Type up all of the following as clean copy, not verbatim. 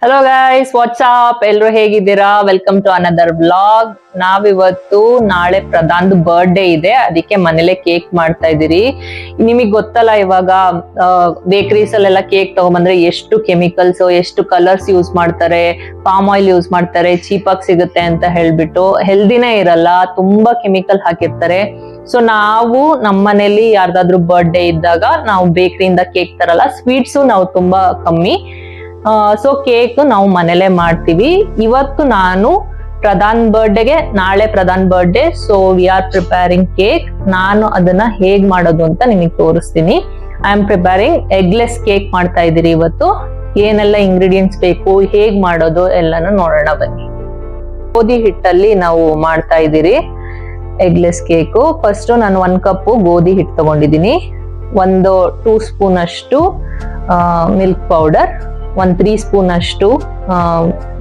Hello guys, what's up ಎಲ್ರು ಹೇಗಿದ್ದೀರಾ? Welcome to another blog. ನಾವಿವತ್ತು ನಾಳೆ ಪ್ರಧಾನ್ದು ಬರ್ಡೇ ಇದೆ, ಅದಕ್ಕೆ ಮನೇಲೆ ಕೇಕ್ ಮಾಡ್ತಾ ಇದೀರಿ. ನಿಮಗ್ ಗೊತ್ತಲ್ಲ, ಇವಾಗ ಬೇಕರೀಸ್ ಅಲ್ಲೆಲ್ಲ ಕೇಕ್ ತಗೊಂಡ್ಬಂದ್ರೆ ಎಷ್ಟು ಕೆಮಿಕಲ್ಸ್, ಎಷ್ಟು ಕಲರ್ಸ್ ಯೂಸ್ ಮಾಡ್ತಾರೆ, ಪಾಮ್ ಆಯಿಲ್ ಯೂಸ್ ಮಾಡ್ತಾರೆ, ಚೀಪ್ ಆಗಿ ಸಿಗುತ್ತೆ ಅಂತ ಹೇಳ್ಬಿಟ್ಟು. ಹೆಲ್ದಿನೇ ಇರಲ್ಲ, ತುಂಬಾ ಕೆಮಿಕಲ್ ಹಾಕಿರ್ತಾರೆ. ಸೊ ನಾವು ನಮ್ಮ ಮನೇಲಿ ಯಾರ್ದಾದ್ರು ಬರ್ಡೇ ಇದ್ದಾಗ ನಾವು ಬೇಕರಿಯಿಂದ ಕೇಕ್ ತರಲ್ಲ, ಸ್ವೀಟ್ಸು ನಾವು ತುಂಬಾ ಕಮ್ಮಿ. ಸೊ ಕೇಕ್ ನಾವು ಮನೇಲೆ ಮಾಡ್ತೀವಿ. ಇವತ್ತು ನಾನು ಪ್ರಧಾನ್ ಬರ್ಡೇಗೆ, ನಾಳೆ Pradhan birthday, so we are preparing cake. ನಾನು ಅದನ್ನ ಹೇಗ್ ಮಾಡೋದು ಅಂತ ನಿಮಗೆ ತೋರಿಸ್ತೀನಿ. I am preparing eggless cake ಮಾಡ್ತಾ ಇದ್ದೀರಿ ಇವತ್ತು. ಏನೆಲ್ಲ ಇಂಗ್ರೀಡಿಯೆಂಟ್ಸ್ ಬೇಕು, ಹೇಗ್ ಮಾಡೋದು ಎಲ್ಲಾನು ನೋಡೋಣ ಬನ್ನಿ. ಗೋಧಿ ಹಿಟ್ಟಲ್ಲಿ ನಾವು ಮಾಡ್ತಾ ಇದ್ದೀರಿ ಎಗ್ಲೆಸ್ ಕೇಕು. ಫಸ್ಟ್ ನಾನು 1 ಕಪ್ ಗೋಧಿ ಹಿಟ್ಟು ತಗೊಂಡಿದ್ದೀನಿ, ಒಂದು 2 ಸ್ಪೂನ್ ಅಷ್ಟು ಮಿಲ್ಕ್ ಪೌಡರ್, 1 3 ಸ್ಪೂನ್ ಅಷ್ಟು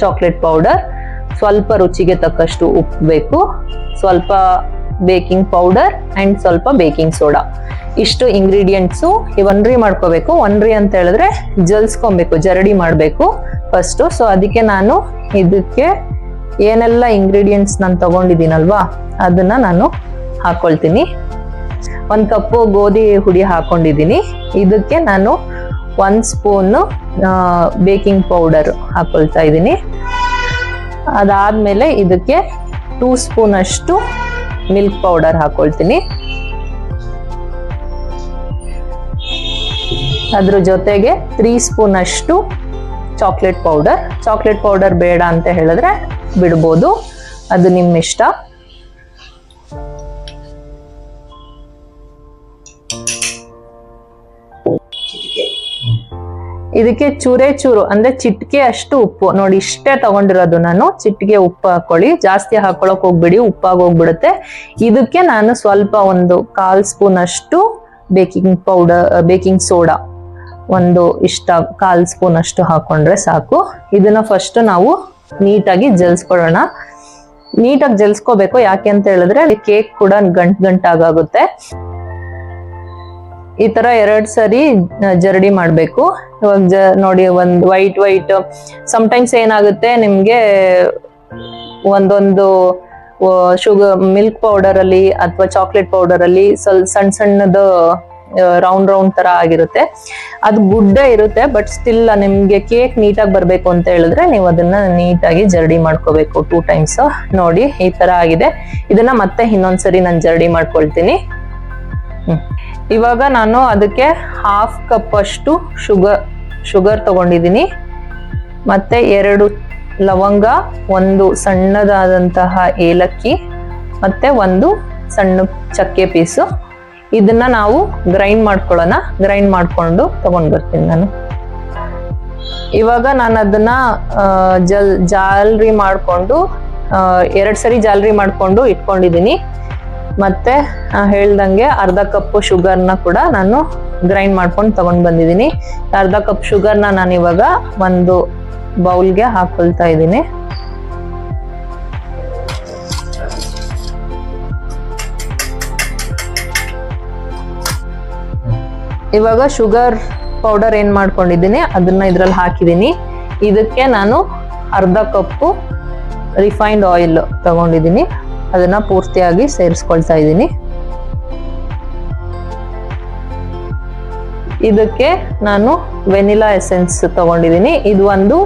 ಚಾಕ್ಲೇಟ್ ಪೌಡರ್, ಸ್ವಲ್ಪ ರುಚಿಗೆ ತಕ್ಕಷ್ಟು ಉಪ್ಪು ಬೇಕು, ಸ್ವಲ್ಪ ಬೇಕಿಂಗ್ ಪೌಡರ್ ಅಂಡ್ ಸ್ವಲ್ಪ ಬೇಕಿಂಗ್ ಸೋಡಾ. ಇಷ್ಟು ಇಂಗ್ರೀಡಿಯೆಂಟ್ಸು ಒನ್ರಿ ಮಾಡ್ಕೋಬೇಕು. ಒನ್ರಿ ಅಂತ ಹೇಳಿದ್ರೆ ಜಲ್ಸ್ಕೊಬೇಕು, ಜರಡಿ ಮಾಡಬೇಕು ಫಸ್ಟು. ಸೊ ಅದಕ್ಕೆ ನಾನು ಇದಕ್ಕೆ ಏನೆಲ್ಲ ಇಂಗ್ರೀಡಿಯೆಂಟ್ಸ್ ನಾನು ತಗೊಂಡಿದ್ದೀನಲ್ವಾ ಅದನ್ನ ನಾನು ಹಾಕೊಳ್ತೀನಿ. 1 ಕಪ್ ಗೋಧಿ ಹುಡಿ ಹಾಕೊಂಡಿದ್ದೀನಿ. ಇದಕ್ಕೆ ನಾನು 1 ಸ್ಪೂನ್ ಬೇಕಿಂಗ್ ಪೌಡರ್ ಹಾಕೊಳ್ತಾ ಇದ್ದೀನಿ. ಅದಾದ್ಮೇಲೆ ಇದಕ್ಕೆ 2 ಸ್ಪೂನ್ ಅಷ್ಟು ಮಿಲ್ಕ್ ಪೌಡರ್ ಹಾಕೊಳ್ತೀನಿ. ಅದ್ರ ಜೊತೆಗೆ 3 ಸ್ಪೂನ್ ಅಷ್ಟು ಚಾಕ್ಲೇಟ್ ಪೌಡರ್. ಚಾಕ್ಲೇಟ್ ಪೌಡರ್ ಬೇಡ ಅಂತ ಹೇಳಿದ್ರೆ ಬಿಡ್ಬೋದು, ಅದು ನಿಮ್ಮ ಇಷ್ಟ. ಇದಕ್ಕೆ ಚೂರೇ ಚೂರು ಅಂದ್ರೆ ಚಿಟಿಕೆ ಅಷ್ಟು ಉಪ್ಪು, ನೋಡಿ ಇಷ್ಟೇ ತಗೊಂಡಿರೋದು ನಾನು. ಚಿಟಿಕೆ ಉಪ್ಪು ಹಾಕೊಳ್ಳಿ, ಜಾಸ್ತಿ ಹಾಕೊಳಕ್ ಹೋಗ್ಬಿಡಿ, ಉಪ್ಪಾಗಿ ಹೋಗ್ಬಿಡುತ್ತೆ. ಇದಕ್ಕೆ ನಾನು ಸ್ವಲ್ಪ ಒಂದು 1/4 ಸ್ಪೂನ್ ಅಷ್ಟು ಬೇಕಿಂಗ್ ಪೌಡರ್, ಬೇಕಿಂಗ್ ಸೋಡಾ ಒಂದು ಇಷ್ಟ 1/4 ಸ್ಪೂನ್ ಅಷ್ಟು ಹಾಕೊಂಡ್ರೆ ಸಾಕು. ಇದನ್ನ ಫಸ್ಟ್ ನಾವು ನೀಟಾಗಿ ಜಲ್ಸ್ಕೊಳ್ಳೋಣ. ನೀಟಾಗಿ ಜಲ್ಸ್ಕೋಬೇಕು, ಯಾಕೆ ಅಂತ ಹೇಳಿದ್ರೆ ಕೇಕ್ ಕೂಡ ಗಂಟಾಗುತ್ತೆ. ಈ ತರ 2 ಸರಿ ಜರಡಿ ಮಾಡ್ಬೇಕು. ಇವಾಗ ನೋಡಿ, ಒಂದು ವೈಟ್ ಸಮ್ಟೈಮ್ಸ್ ಏನಾಗುತ್ತೆ ನಿಮ್ಗೆ, ಒಂದೊಂದು ಶುಗರ್ ಮಿಲ್ಕ್ ಪೌಡರ್ ಅಲ್ಲಿ ಅಥವಾ ಚಾಕ್ಲೇಟ್ ಪೌಡರ್ ಅಲ್ಲಿ ಸಣ್ಣ ಸಣ್ಣದು ರೌಂಡ್ ತರ ಆಗಿರುತ್ತೆ. ಅದು ಗುಡ್ಡೆ ಇರುತ್ತೆ, ಬಟ್ ಸ್ಟಿಲ್ ನಿಮ್ಗೆ ಕೇಕ್ ನೀಟಾಗಿ ಬರ್ಬೇಕು ಅಂತ ಹೇಳಿದ್ರೆ ನೀವು ಅದನ್ನ ನೀಟಾಗಿ ಜರಡಿ ಮಾಡ್ಕೋಬೇಕು 2 ಟೈಮ್ಸ್. ನೋಡಿ ಈ ತರ ಆಗಿದೆ. ಇದನ್ನ ಮತ್ತೆ ಇನ್ನೊಂದ್ಸರಿ ನಾನು ಜರಡಿ ಮಾಡ್ಕೊಳ್ತೀನಿ. ಇವಾಗ ನಾನು ಅದಕ್ಕೆ 1/2 ಕಪ್ ಅಷ್ಟು ಶುಗರ್ ತಗೊಂಡಿದ್ದೀನಿ, ಮತ್ತೆ 2 ಲವಂಗ, 1 ಸಣ್ಣದಾದಂತಹ ಏಲಕ್ಕಿ, ಮತ್ತೆ 1 ಸಣ್ಣ ಚಕ್ಕೆ ಪೀಸು. ಇದನ್ನ ನಾವು ಗ್ರೈಂಡ್ ಮಾಡ್ಕೊಳ್ಳೋಣ. ಗ್ರೈಂಡ್ ಮಾಡ್ಕೊಂಡು ತಗೊಂಡ್ ಬರ್ತೀನಿ ನಾನು. ಇವಾಗ ನಾನು ಅದನ್ನ ಜಾಲರಿ ಮಾಡ್ಕೊಂಡು 2 ಸರಿ ಜಾಲರಿ ಮಾಡ್ಕೊಂಡು ಇಟ್ಕೊಂಡಿದ್ದೀನಿ. ಮತ್ತೆ ಹೇಳ್ದಂಗೆ 1/2 ಕಪ್ ಶುಗರ್ನ ಕೂಡ ನಾನು ಗ್ರೈಂಡ್ ಮಾಡ್ಕೊಂಡು ತಗೊಂಡ್ ಬಂದಿದ್ದೀನಿ. 1/2 ಕಪ್ ಶುಗರ್ನ ನಾನು ಇವಾಗ ಒಂದು ಬೌಲ್ಗೆ ಹಾಕೊಳ್ತಾ ಇದ್ದೀನಿ. ಇವಾಗ ಶುಗರ್ ಪೌಡರ್ ಏನ್ ಮಾಡ್ಕೊಂಡಿದ್ದೀನಿ ಅದನ್ನ ಇದ್ರಲ್ಲಿ ಹಾಕಿದ್ದೀನಿ. ಇದಕ್ಕೆ ನಾನು 1/2 ಕಪ್ ರಿಫೈನ್ಡ್ ಆಯಿಲ್ ತಗೊಂಡಿದ್ದೀನಿ, ಅದನ್ನ ಪೂರ್ತಿಯಾಗಿ ಸೇರಿಸ್ಕೊಳ್ತಾ ಇದ್ದೀನಿ. ಇದಕ್ಕೆ ನಾನು ವೆನಿಲಾ ಎಸೆನ್ಸ್ ತಗೊಂಡಿದ್ದೀನಿ. ಇದು ಒಂದು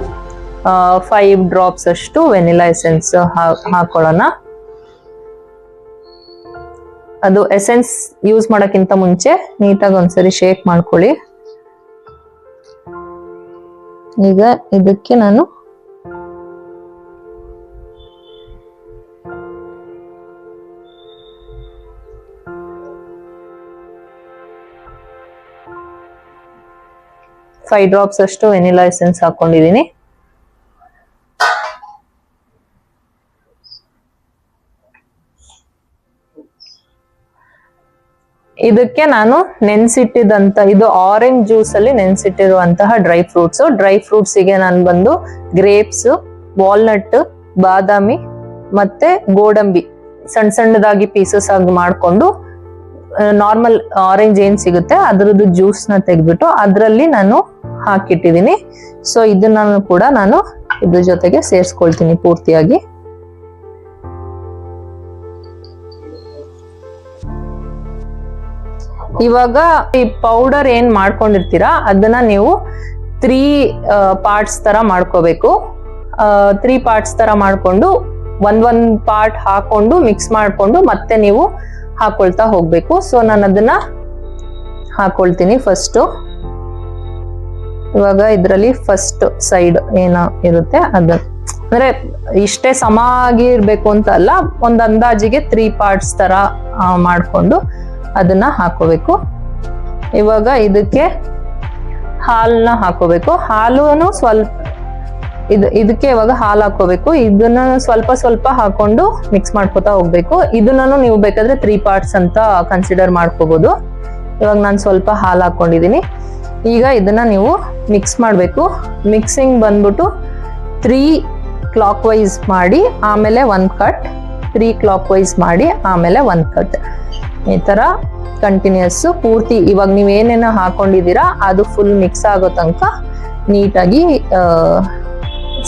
5 ಡ್ರಾಪ್ಸ್ ಅಷ್ಟು ವೆನಿಲಾ ಎಸೆನ್ಸ್ ಹಾಕೊಳ್ಳೋಣ. ಅದು ಎಸೆನ್ಸ್ ಯೂಸ್ ಮಾಡೋಕ್ಕಿಂತ ಮುಂಚೆ ನೀಟಾಗಿ ಒಂದ್ಸರಿ ಶೇಕ್ ಮಾಡ್ಕೊಳ್ಳಿ. ಈಗ ಇದಕ್ಕೆ ನಾನು ಫೈವ್ ಡ್ರಾಪ್ಸ್ ಅಷ್ಟು ವೆನಿಲಾ ಎಸೆನ್ಸ್ ಹಾಕೊಂಡಿದ್ದೀನಿ. ಇದಕ್ಕೆ ನಾನು ನೆನ್ಸಿಟ್ಟಿದಂತ, ಇದು ಆರೆಂಜ್ ಜ್ಯೂಸ್ ಅಲ್ಲಿ ನೆನ್ಸಿಟ್ಟಿರುವಂತಹ ಡ್ರೈ ಫ್ರೂಟ್ಸ್ ಗೆ ನಾನು ಬಂದು ಗ್ರೇಪ್ಸ್, ವಾಲ್ನಟ್, ಬಾದಾಮಿ ಮತ್ತೆ ಗೋಡಂಬಿ ಸಣ್ಣದಾಗಿ ಪೀಸಸ್ ಆಗಿ ಮಾಡ್ಕೊಂಡು, ನಾರ್ಮಲ್ ಆರೆಂಜ್ ಏನ್ ಸಿಗುತ್ತೆ ಅದರದ್ದು ಜ್ಯೂಸ್ ನ ತೆಗೆದ್ಬಿಟ್ಟು ಅದರಲ್ಲಿ ನಾನು ಹಾಕಿಟ್ಟಿದೀನಿ. ಸೊ ಇದನ್ನ ಕೂಡ ನಾನು ಇದ್ರ ಜೊತೆಗೆ ಸೇರಿಸ್ಕೊಳ್ತೀನಿ ಪೂರ್ತಿಯಾಗಿ. ಇವಾಗ ಈ ಪೌಡರ್ ಏನ್ ಮಾಡ್ಕೊಂಡಿರ್ತೀರಾ ಅದನ್ನ ನೀವು 3 ಪಾರ್ಟ್ಸ್ ತರ ಮಾಡ್ಕೋಬೇಕು. 3 ಪಾರ್ಟ್ಸ್ ತರ ಮಾಡ್ಕೊಂಡು ಒಂದ್ ಪಾರ್ಟ್ ಹಾಕೊಂಡು ಮಿಕ್ಸ್ ಮಾಡ್ಕೊಂಡು ಮತ್ತೆ ನೀವು ಹಾಕೊಳ್ತಾ ಹೋಗ್ಬೇಕು. ಸೊ ನಾನು ಅದನ್ನ ಹಾಕೊಳ್ತೀನಿ ಫಸ್ಟ್. ಇವಾಗ ಇದ್ರಲ್ಲಿ ಫಸ್ಟ್ ಸೈಡ್ ಏನ ಇರುತ್ತೆ ಅದ ಅಂದ್ರೆ ಇಷ್ಟೇ ಸಮ ಆಗಿ ಇರ್ಬೇಕು ಅಂತ ಅಲ್ಲ, ಒಂದ್ ಅಂದಾಜಿಗೆ 3 ಪಾರ್ಟ್ಸ್ ತರ ಮಾಡ್ಕೊಂಡು ಅದನ್ನ ಹಾಕೋಬೇಕು. ಇವಾಗ ಇದಕ್ಕೆ ಹಾಲನ್ನ ಹಾಕೋಬೇಕು. ಹಾಲುನು ಸ್ವಲ್ಪ ಇದಕ್ಕೆ ಇವಾಗ ಹಾಲು ಹಾಕೋಬೇಕು. ಇದನ್ನ ಸ್ವಲ್ಪ ಸ್ವಲ್ಪ ಹಾಕೊಂಡು ಮಿಕ್ಸ್ ಮಾಡ್ಕೊತಾ ಹೋಗ್ಬೇಕು. ಇದನ್ನ ನೀವು ಬೇಕಾದ್ರೆ 3 ಪಾರ್ಟ್ಸ್ ಅಂತ ಕನ್ಸಿಡರ್ ಮಾಡ್ಕೋಬಹುದು. ಇವಾಗ ನಾನು ಸ್ವಲ್ಪ ಹಾಲು ಹಾಕೊಂಡಿದೀನಿ. ಈಗ ಇದನ್ನ ನೀವು ಮಿಕ್ಸ್ ಮಾಡಬೇಕು. ಮಿಕ್ಸಿಂಗ್ ಬಂದ್ಬಿಟ್ಟು 3 ಕ್ಲಾಕ್ ವೈಸ್ ಮಾಡಿ ಆಮೇಲೆ 1 ಕಟ್, 3 ಕ್ಲಾಕ್ ವೈಸ್ ಮಾಡಿ ಆಮೇಲೆ 1 ಕಟ್, ಈ ತರ ಕಂಟಿನ್ಯೂಸ್ ಪೂರ್ತಿ ಇವಾಗ ನೀವ್ ಏನೇನ ಹಾಕೊಂಡಿದೀರಾ ಅದು ಫುಲ್ ಮಿಕ್ಸ್ ಆಗೋ ತನಕ ನೀಟಾಗಿ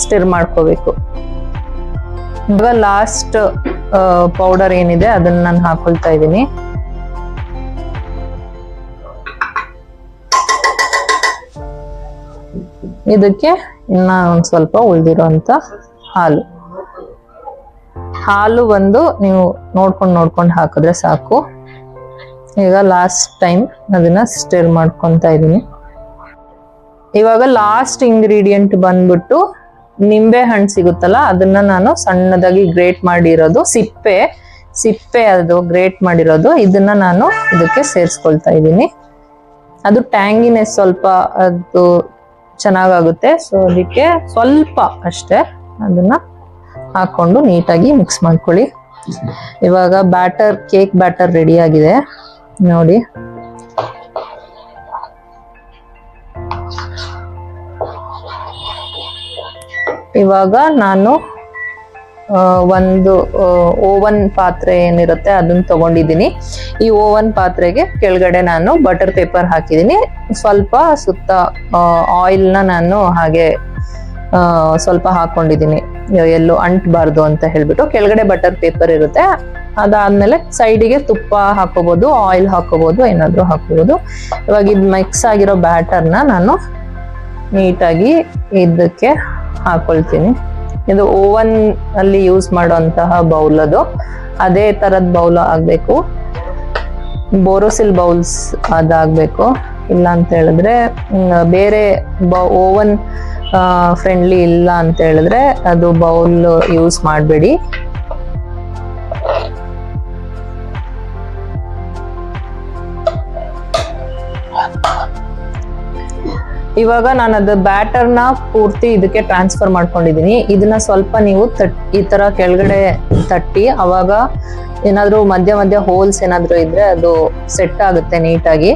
ಸ್ಟಿರ್ ಮಾಡ್ಕೋಬೇಕು. ಇವಾಗ ಲಾಸ್ಟ್ ಪೌಡರ್ ಏನಿದೆ ಅದನ್ನ ನಾನು ಹಾಕೊಳ್ತಾ ಇದ್ದೀನಿ. ಇದಕ್ಕೆ ಇನ್ನ ಒಂದ್ ಸ್ವಲ್ಪ ಉಳಿದಿರುವಂತ ಹಾಲು ಒಂದು ನೀವು ನೋಡ್ಕೊಂಡು ಹಾಕಿದ್ರೆ ಸಾಕು. ಈಗ ಲಾಸ್ಟ್ ಟೈಮ್ ಅದನ್ನ ಸ್ಟಿರ್ ಮಾಡ್ಕೊಂತ ಇದೀನಿ. ಇವಾಗ ಲಾಸ್ಟ್ ಇಂಗ್ರೀಡಿಯೆಂಟ್ ಬಂದ್ಬಿಟ್ಟು ನಿಂಬೆ ಹಣ್ಣು ಸಿಗುತ್ತಲ್ಲ ಅದನ್ನ ನಾನು ಸಣ್ಣದಾಗಿ ಗ್ರೇಟ್ ಮಾಡಿರೋದು, ಸಿಪ್ಪೆ ಅದು ಗ್ರೇಟ್ ಮಾಡಿರೋದು, ಇದನ್ನ ನಾನು ಇದಕ್ಕೆ ಸೇರಿಸ್ಕೊಳ್ತಾ ಇದ್ದೀನಿ. ಅದು ಟ್ಯಾಂಗಿನೆಸ್ ಸ್ವಲ್ಪ ಅದು ಚೆನ್ನಾಗಾಗುತ್ತೆ. ಸೊ ಅದಕ್ಕೆ ಸ್ವಲ್ಪ ಅಷ್ಟೇ ಅದನ್ನ ಹಾಕೊಂಡು ನೀಟಾಗಿ ಮಿಕ್ಸ್ ಮಾಡ್ಕೊಳ್ಳಿ. ಇವಾಗ ಕೇಕ್ ಬ್ಯಾಟರ್ ರೆಡಿ ಆಗಿದೆ ನೋಡಿ. ಇವಾಗ ನಾನು ಒಂದು ಓವನ್ ಪಾತ್ರೆ ಏನಿರುತ್ತೆ ಅದನ್ನ ತಗೊಂಡಿದ್ದೀನಿ. ಈ ಓವನ್ ಪಾತ್ರೆಗೆ ಕೆಳಗಡೆ ನಾನು ಬಟರ್ ಪೇಪರ್ ಹಾಕಿದ್ದೀನಿ. ಸ್ವಲ್ಪ ಸುತ್ತ ಆಯಿಲ್ನ ನಾನು ಹಾಗೆ ಸ್ವಲ್ಪ ಹಾಕೊಂಡಿದ್ದೀನಿ, ಎಲ್ಲೂ ಅಂಟಬಾರ್ದು ಅಂತ ಹೇಳ್ಬಿಟ್ಟು. ಕೆಳಗಡೆ ಬಟರ್ ಪೇಪರ್ ಇರುತ್ತೆ. ಅದಾದ್ಮೇಲೆ ಸೈಡಿಗೆ ತುಪ್ಪ ಹಾಕೋಬಹುದು, ಆಯಿಲ್ ಹಾಕೋಬಹುದು, ಏನಾದ್ರು ಹಾಕೋಬಹುದು. ಇವಾಗ ಇದು ಮಿಕ್ಸ್ ಆಗಿರೋ ಬ್ಯಾಟರ್ನ ನಾನು ನೀಟಾಗಿ ಇದಕ್ಕೆ ಹಾಕೊಳ್ತೀನಿ. ಇದು ಓವನ್ ಅಲ್ಲಿ ಯೂಸ್ ಮಾಡುವಂತಹ ಬೌಲ್, ಅದು ಅದೇ ತರದ್ ಬೌಲ್ ಆಗ್ಬೇಕು. ಬೋರೋಸಿಲ್ ಬೌಲ್ಸ್ ಅದಾಗಬೇಕು. ಇಲ್ಲ ಅಂತ ಹೇಳಿದ್ರೆ ಬೇರೆ ಓವನ್ ಫ್ರೆಂಡ್ಲಿ ಇಲ್ಲ ಅಂತ ಹೇಳಿದ್ರೆ ಅದು ಬೌಲ್ ಯೂಸ್ ಮಾಡಬೇಡಿ. ಇವಾಗ ನಾನು ಅದು ಬ್ಯಾಟರ್ನ ಪೂರ್ತಿ ಇದಕ್ಕೆ ಟ್ರಾನ್ಸ್ಫರ್ ಮಾಡ್ಕೊಂಡಿದೀನಿ. ಇದನ್ನ ಸ್ವಲ್ಪ ನೀವು ಈ ತರ ಕೆಳಗಡೆ ತಟ್ಟಿ, ಅವಾಗ ಏನಾದ್ರು ಮಧ್ಯ ಹೋಲ್ಸ್ ಏನಾದ್ರು ಇದ್ರೆ ಅದು ಸೆಟ್ ಆಗುತ್ತೆ ನೀಟಾಗಿ.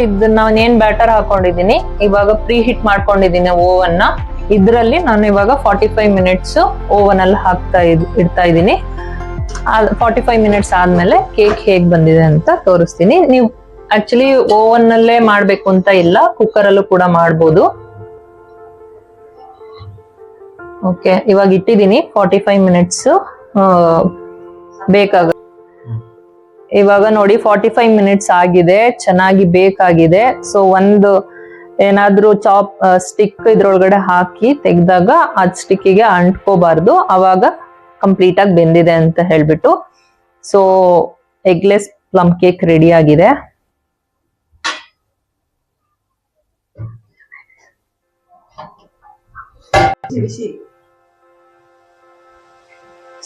ಇದನ್ನ ನಾನು ಏನ್ ಬ್ಯಾಟರ್ ಹಾಕೊಂಡಿದೀನಿ, ಇವಾಗ ಪ್ರೀ ಹಿಟ್ ಮಾಡ್ಕೊಂಡಿದೀನಿ ಓವನ್ ನ. ಇದ್ರಲ್ಲಿ ನಾನು ಇವಾಗ 45 ಮಿನಿಟ್ಸ್ ಓವನ್ ಅಲ್ಲಿ ಇಡ್ತಾ ಇದ್ದೀನಿ. 45 ಮಿನಿಟ್ಸ್ ಆದ್ಮೇಲೆ ಕೇಕ್ ಹೇಗ್ ಬಂದಿದೆ ಅಂತ ತೋರಿಸ್ತೀನಿ. ನೀವು ಆಕ್ಚುಲಿ ಓವನ್ ನಲ್ಲೇ ಮಾಡ್ಬೇಕು ಅಂತ ಇಲ್ಲ, ಕುಕ್ಕರ್ ಅಲ್ಲೂ ಕೂಡ ಮಾಡ್ಬೋದು. ಓಕೆ, ಇವಾಗ ಇಟ್ಟಿದ್ದೀನಿ 45 ಮಿನಿಟ್ಸ್ ಬೇಕಾಗುತ್ತೆ. ಇವಾಗ ನೋಡಿ 45 ಮಿನಿಟ್ಸ್ ಆಗಿದೆ, ಚೆನ್ನಾಗಿ ಬೇಕಾಗಿದೆ. ಸೊ ಒಂದು ಏನಾದ್ರೂ ಸ್ಟಿಕ್ ಇದ್ರೊಳಗಡೆ ಹಾಕಿ ತೆಗ್ದಾಗ ಅದ್ ಸ್ಟಿಕ್ಕಿಗೆ ಅಂಟ್ಕೋಬಾರ್ದು, ಅವಾಗ ಕಂಪ್ಲೀಟ್ ಆಗಿ ಬೆಂದಿದೆ ಅಂತ ಹೇಳ್ಬಿಟ್ಟು. So eggless plum cake ready ಆಗಿದೆ.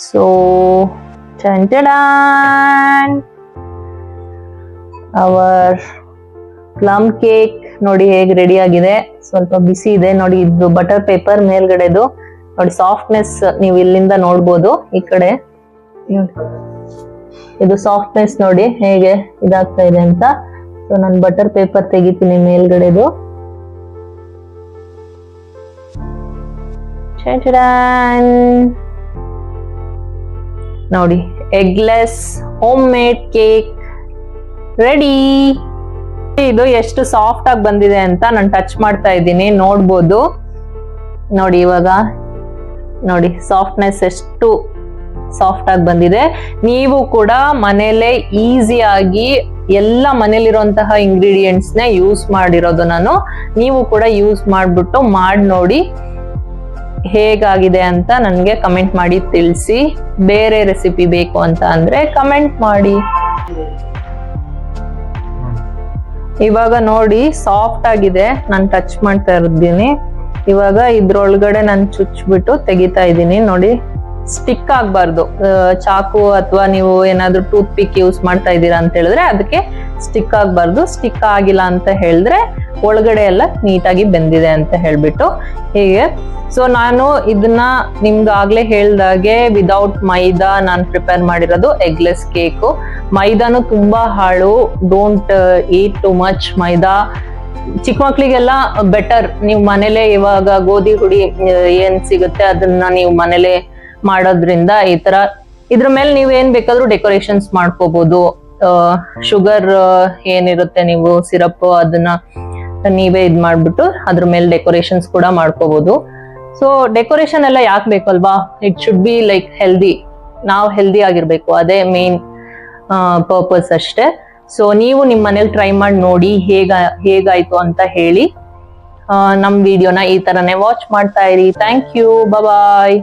ಸೊ ಅವರ್ ಪ್ಲಮ್ ಕೇಕ್ ನೋಡಿ ಹೇಗೆ ರೆಡಿ ಆಗಿದೆ. ಸ್ವಲ್ಪ ಬಿಸಿ ಇದೆ ನೋಡಿ. ಇದು ಬಟರ್ ಪೇಪರ್ ಮೇಲ್ಗಡೆದು ನೋಡಿ, ಸಾಫ್ಟ್ನೆಸ್ ನೀವು ಇಲ್ಲಿಂದ ನೋಡ್ಬೋದು. ಈ ಕಡೆ ಇದು ಸಾಫ್ಟ್ನೆಸ್ ನೋಡಿ ಹೇಗೆ ಇದಾಗ್ತಾ ಇದೆ ಅಂತ. ಸೊ ನಾನು ಬಟರ್ ಪೇಪರ್ ತೆಗಿತೀನಿ ಮೇಲ್ಗಡೆದು. ನೋಡಿ, eggless home made cake ready. ಇದು ಎಷ್ಟು ಸಾಫ್ಟ್ ಆಗಿ ಬಂದಿದೆ ಅಂತ ನಾನು ಟಚ್ ಮಾಡ್ತಾ ಇದ್ದೀನಿ, ನೋಡ್ಬೋದು. ನೋಡಿ ಇವಾಗ ನೋಡಿ ಸಾಫ್ಟ್ನೆಸ್ ಎಷ್ಟು ಸಾಫ್ಟ್ ಆಗಿ ಬಂದಿದೆ. ನೀವು ಕೂಡ ಮನೇಲೆ ಈಸಿಯಾಗಿ ಎಲ್ಲ ಮನೇಲಿರುವಂತಹ ಇಂಗ್ರೀಡಿಯೆಂಟ್ಸ್ ನ ಯೂಸ್ ಮಾಡಿರೋದು ನಾನು. ನೀವು ಕೂಡ ಯೂಸ್ ಮಾಡ್ಬಿಟ್ಟು ಮಾಡಿ ನೋಡಿ ಹೇಗಾಗಿದೆ ಅಂತ ನನಗೆ ಕಮೆಂಟ್ ಮಾಡಿ ತಿಳಿಸಿ. ಬೇರೆ ರೆಸಿಪಿ ಬೇಕು ಅಂತ ಅಂದ್ರೆ ಕಮೆಂಟ್ ಮಾಡಿ. ಇವಾಗ ನೋಡಿ ಸಾಫ್ಟ್ ಆಗಿದೆ, ನಾನು ಟಚ್ ಮಾಡ್ತಾ ಇದ್ದೀನಿ. ಇವಾಗ ಇದ್ರೊಳಗಡೆ ನಾನು ಚುಚ್ಬಿಟ್ಟು ತೆಗಿತಾ ಇದ್ದೀನಿ. ನೋಡಿ ಸ್ಟಿಕ್ ಆಗ್ಬಾರ್ದು. ಚಾಕು ಅಥವಾ ನೀವು ಏನಾದ್ರು ಟೂತ್ ಪಿಕ್ ಯೂಸ್ ಮಾಡ್ತಾ ಇದ್ದೀರಾ ಅಂತ ಹೇಳಿದ್ರೆ ಅದಕ್ಕೆ ಸ್ಟಿಕ್ ಆಗ್ಬಾರ್ದು. ಸ್ಟಿಕ್ ಆಗಿಲ್ಲ ಅಂತ ಹೇಳಿದ್ರೆ ಒಳಗಡೆ ಎಲ್ಲ ನೀಟಾಗಿ ಬೆಂದಿದೆ ಅಂತ ಹೇಳ್ಬಿಟ್ಟು ಹೀಗೆ. ಸೊ ನಾನು ಇದನ್ನ ನಿಮ್ಗೆ ಆಗ್ಲೇ ಹೇಳ್ದಾಗೆ ವಿದೌಟ್ ಮೈದಾ ನಾನು ಪ್ರಿಪೇರ್ ಮಾಡಿರೋದು ಎಗ್ಲೆಸ್ ಕೇಕು. ಮೈದಾನು ತುಂಬಾ ಹಾಳು, ಡೋಂಟ್ ಈಟ್ ಟು ಮಚ್ ಮೈದಾ. ಚಿಕ್ಕ ಮಕ್ಳಿಗೆಲ್ಲ ಬೆಟರ್, ನೀವು ಮನೇಲೆ ಇವಾಗ ಗೋಧಿ ಹುಡಿ ಏನ್ ಸಿಗುತ್ತೆ ಅದನ್ನ ನೀವು ಮನೇಲೆ ಮಾಡೋದ್ರಿಂದ ಈ ತರ ಇದ್ರ ಮೇಲೆ ನೀವು ಏನ್ ಬೇಕಾದ್ರೂ ಡೆಕೋರೇಷನ್ಸ್ ಮಾಡ್ಕೋಬಹುದು. ಶುಗರ್ ಏನಿರುತ್ತೆ ನೀವು ಸಿರಪ್ ಅದನ್ನ ನೀವೇ ಇದ್ ಮಾಡ್ಬಿಟ್ಟು ಅದ್ರ ಮೇಲೆ ಡೆಕೋರೇಷನ್ಸ್ ಕೂಡ ಮಾಡ್ಕೋಬಹುದು. ಸೊ ಡೆಕೋರೇಷನ್ ಎಲ್ಲ ಯಾಕೆ ಬೇಕಲ್ವಾ? It should be like healthy. ನಾವು ಹೆಲ್ದಿ ಆಗಿರ್ಬೇಕು, ಅದೇ ಮೇನ್ ಪರ್ಪಸ್ ಅಷ್ಟೇ. ಸೊ ನೀವು ನಿಮ್ ಮನೇಲಿ ಟ್ರೈ ಮಾಡಿ ನೋಡಿ ಹೇಗಾಯ್ತು ಅಂತ ಹೇಳಿ. ನಮ್ ವಿಡಿಯೋನ ಈ ತರನೇ ವಾಚ್ ಮಾಡ್ತಾ ಇರಿ. Thank you, bye.